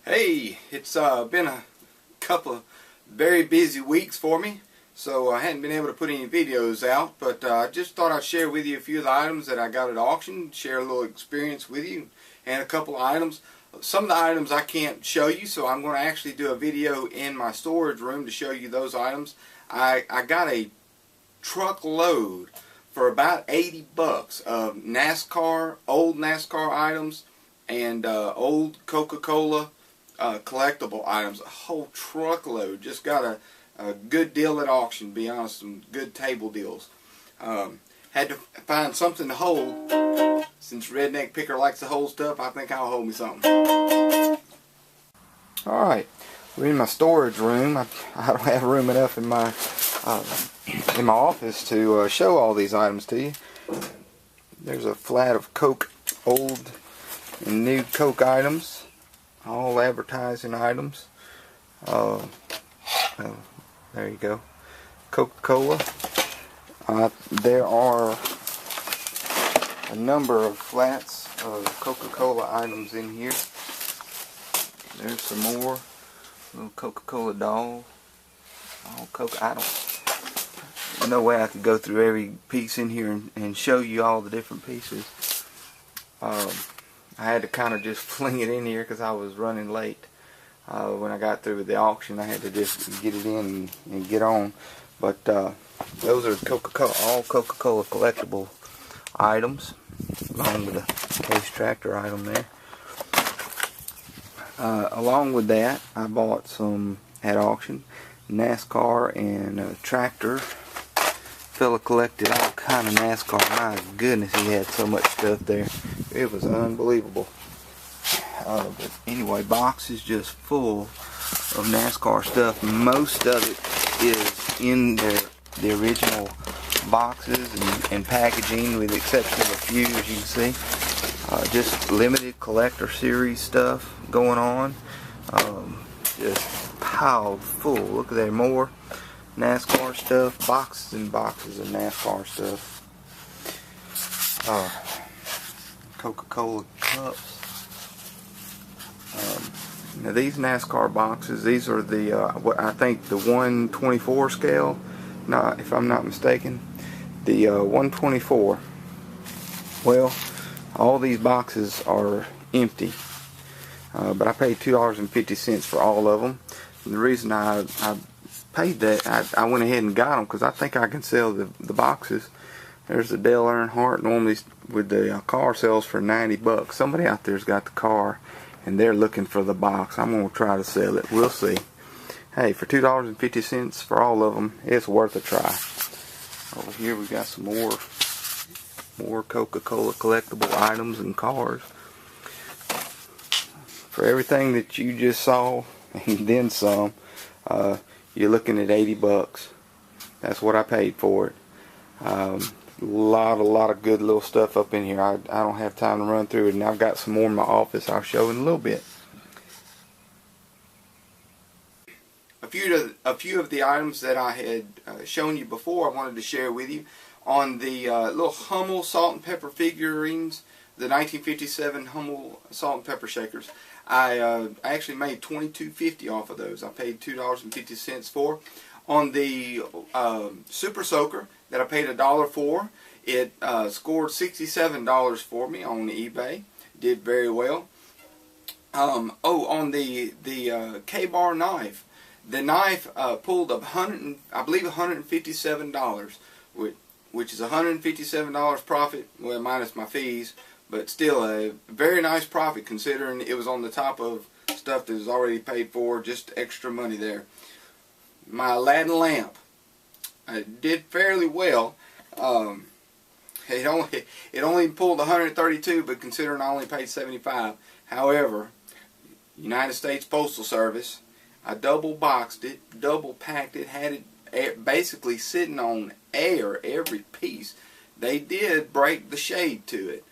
Hey, it's been a couple of very busy weeks for me, so I hadn't been able to put any videos out, but I just thought I'd share with you a few of the items that I got at auction, share a little experience with you, and a couple of items. Some of the items I can't show you, so I'm going to actually do a video in my storage room to show you those items. I got a truckload for about 80 bucks of NASCAR, old NASCAR items, and old CocaCola collectible items. A whole truckload. Just got a good deal at auction, to be honest. Some good table deals. Had to find something to hold. Since Redneck Picker likes to hold stuff, I think I'll hold me something. Alright, we're in my storage room. I don't have room enough in my office to show all these items to you. There's a flat of Coke, old and new Coke items. All advertising items. There you go. Coca-Cola. There are a number of flats of Coca-Cola items in here. There's some more. Little Coca-Cola doll. All Coke. No way I could go through every piece in here and show you all the different pieces. I had to kind of just fling it in here because I was running late. When I got through with the auction, I had to just get it in and get on. But those are Coca-Cola, all Coca-Cola collectible items, along with a case tractor item there. Along with that, I bought some at auction NASCAR and tractor. Fella collected all kind of NASCAR. My goodness, he had so much stuff there. It was unbelievable. But anyway, boxes just full of NASCAR stuff. Most of it is in the original boxes and packaging, with the exception of a few, as you can see. Just limited collector series stuff going on. Just piled full. Look at there, more NASCAR stuff, boxes and boxes of NASCAR stuff. Coca-Cola cups. Now these NASCAR boxes, these are the what I think the 124 scale, if I'm not mistaken, the 124. Well, all these boxes are empty, but I paid $2.50 for all of them. And the reason I paid that, I went ahead and got them because I think I can sell the boxes. There's the Dale Earnhardt, normally with the car sells for 90 bucks. Somebody out there's got the car and they're looking for the box. I'm going to try to sell it. We'll see. Hey, for $2.50 for all of them, it's worth a try. Over here we got some more Coca-Cola collectible items and cars. For everything that you just saw and then some, you're looking at 80 bucks. That's what I paid for it. A lot of good little stuff up in here. I don't have time to run through it, and I've got some more in my office I'll show in a little bit. A few of the items that I had shown you before, I wanted to share with you. On the little Hummel salt and pepper figurines, the 1957 Hummel salt and pepper shakers, I actually made $22.50 off of those. I paid $2.50 for. On the Super Soaker that I paid $1 for, it scored $67 for me on eBay. Did very well. On the K-Bar knife, the knife pulled up I believe $157, which is $157 profit, well, minus my fees, but still a very nice profit considering it was on the top of stuff that was already paid for. Just extra money there. My Aladdin lamp, did fairly well. It only pulled 132, but considering I only paid 75. However, United States Postal Service, I double boxed it, double packed it, had it basically sitting on air, every piece. They did break the shade to it.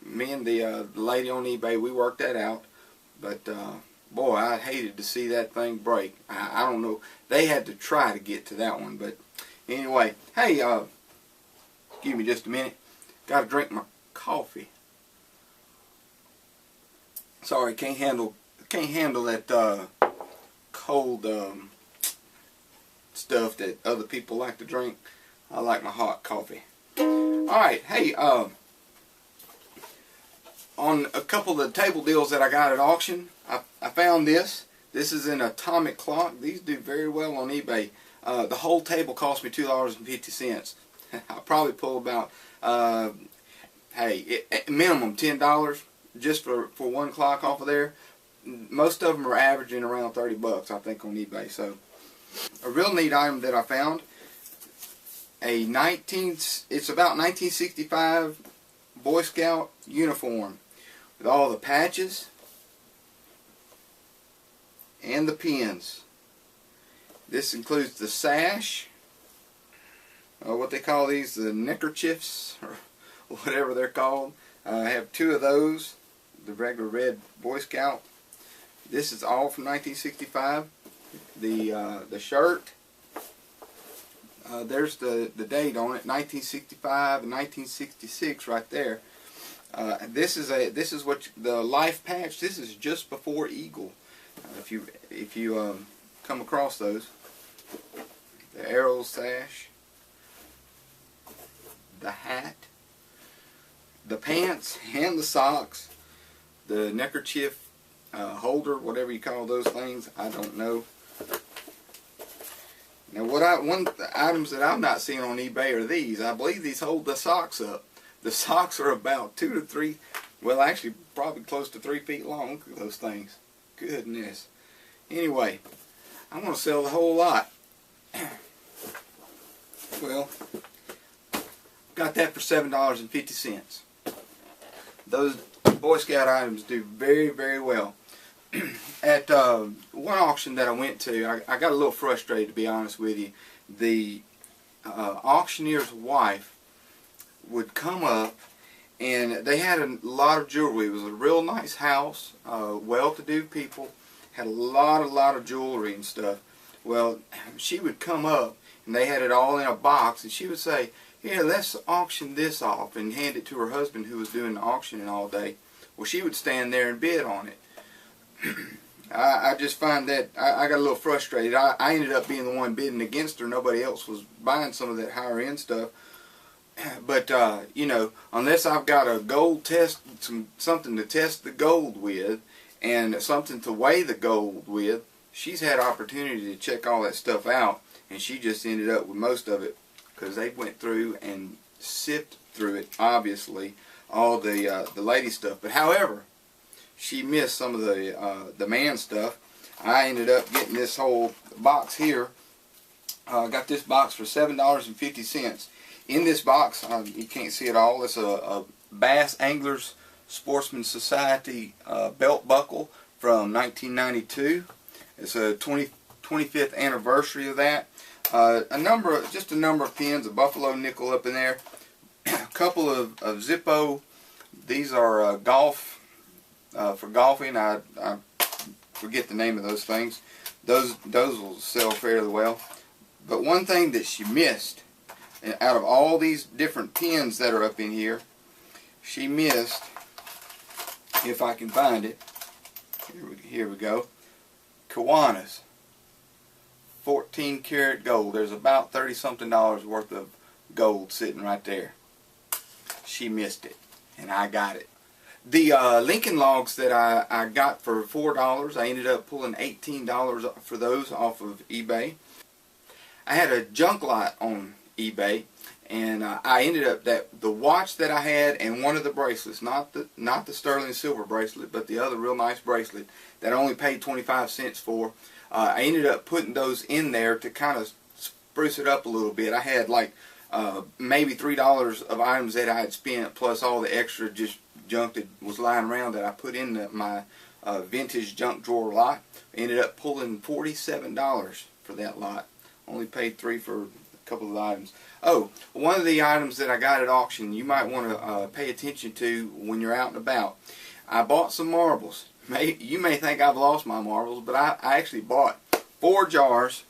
Me and the lady on eBay, we worked that out, but boy, I hated to see that thing break. I don't know. They had to try to get to that one, but anyway. Hey, give me just a minute. Got to drink my coffee. Sorry, can't handle can't handle that cold stuff that other people like to drink. I like my hot coffee. Alright, hey, on a couple of the table deals that I got at auction, I found this. This is an atomic clock. These do very well on eBay. The whole table cost me $2.50. I'll probably pull about, minimum $10 just for one clock off of there. Most of them are averaging around 30 bucks, I think, on eBay. So, a real neat item that I found. It's about 1965 Boy Scout uniform with all the patches and the pins. This includes the sash, what they call these, the neckerchiefs, or whatever they're called. I have two of those, the regular red Boy Scout. This is all from 1965. The shirt, there's the date on it, 1965 and 1966 right there. This is what the life patch. This is just before Eagle. If you come across those, the arrow sash, the hat, the pants, and the socks, the neckerchief holder, whatever you call those things, I don't know. Now, one of the items that I've not seen on eBay are these. I believe these hold the socks up. The socks are about 2 to 3, well, actually probably close to 3 feet long. Look at those things. Goodness. Anyway, I'm going to sell the whole lot. Well, got that for $7.50. Those Boy Scout items do very, very well. At one auction that I went to, I got a little frustrated, to be honest with you. The auctioneer's wife would come up, and they had a lot of jewelry. It was a real nice house, well-to-do people, had a lot of jewelry and stuff. Well, she would come up, and they had it all in a box, and she would say, "Here, let's auction this off," and hand it to her husband, who was doing the auctioning all day. Well, she would stand there and bid on it. I just find that I got a little frustrated. I ended up being the one bidding against her. Nobody else was buying some of that higher end stuff. But you know, unless I've got a gold test, something to test the gold with, and something to weigh the gold with, she's had opportunity to check all that stuff out, and she just ended up with most of it because they went through and sifted through it. Obviously, all the lady stuff. But however, she missed some of the man stuff. I ended up getting this whole box here. I got this box for $7.50. In this box, you can't see it all. It's a Bass Anglers Sportsman Society belt buckle from 1992. It's a 25th anniversary of that. Just a number of pins, a buffalo nickel up in there, a couple of Zippo. These are golf. For golfing, I forget the name of those things. Those will sell fairly well. But one thing that she missed, out of all these different pins that are up in here, she missed, if I can find it, here we go, Kiwanis. 14 karat gold. There's about $30-something worth of gold sitting right there. She missed it, and I got it. The Lincoln logs that I got for $4, I ended up pulling $18 for those off of eBay. I had a junk lot on eBay, and I ended up that the watch that I had and one of the bracelets, not the sterling silver bracelet, but the other real nice bracelet that I only paid 25 cents for. I ended up putting those in there to kind of spruce it up a little bit. I had like maybe $3 of items that I had spent, plus all the extra just junk that was lying around that I put in my vintage junk drawer lot. Ended up pulling $47 for that lot. Only paid $3 for a couple of items. Oh, one of the items that I got at auction you might want to pay attention to when you're out and about. I bought some marbles. You may think I've lost my marbles, but I actually bought 4 jars.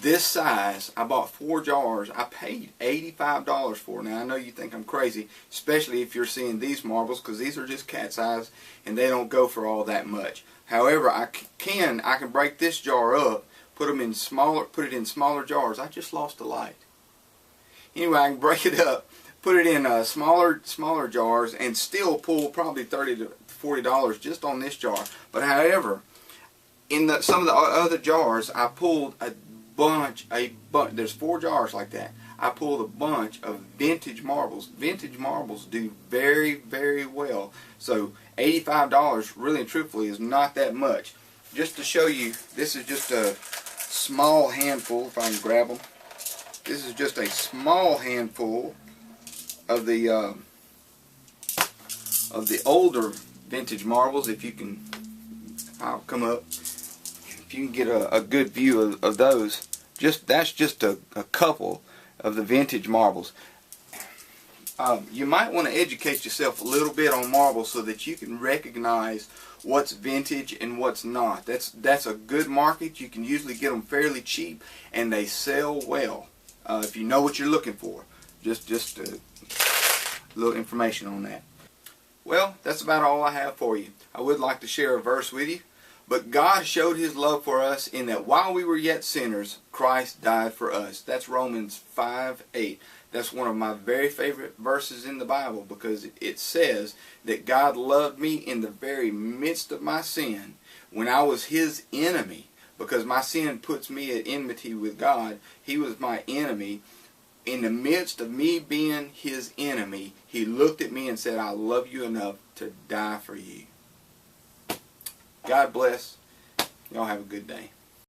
this size. I bought 4 jars. I paid $85 for it. Now I know you think I'm crazy, especially if you're seeing these marbles, because these are just cat size and they don't go for all that much. However, I can break this jar up, put it in smaller jars. I just lost a light. Anyway, I can break it up, put it in smaller jars, and still pull probably $30 to $40 just on this jar. But however, in some of the other jars, I pulled a bunch. There's 4 jars like that. I pulled a bunch of vintage marbles. Vintage marbles do very, very well. So $85, really and truthfully, is not that much. Just to show you, this is just a small handful. If I can grab them, this is just a small handful of the older vintage marbles. If you can, I'll come up. If you can get a good view of those, that's just a couple of the vintage marbles. You might want to educate yourself a little bit on marbles so that you can recognize what's vintage and what's not. That's a good market. You can usually get them fairly cheap, and they sell well if you know what you're looking for. Just a little information on that. Well, that's about all I have for you. I would like to share a verse with you. But God showed His love for us in that while we were yet sinners, Christ died for us. That's Romans 5:8. That's one of my very favorite verses in the Bible, because it says that God loved me in the very midst of my sin, when I was His enemy, because my sin puts me at enmity with God. He was my enemy. In the midst of me being His enemy, He looked at me and said, I love you enough to die for you. God bless. Y'all have a good day.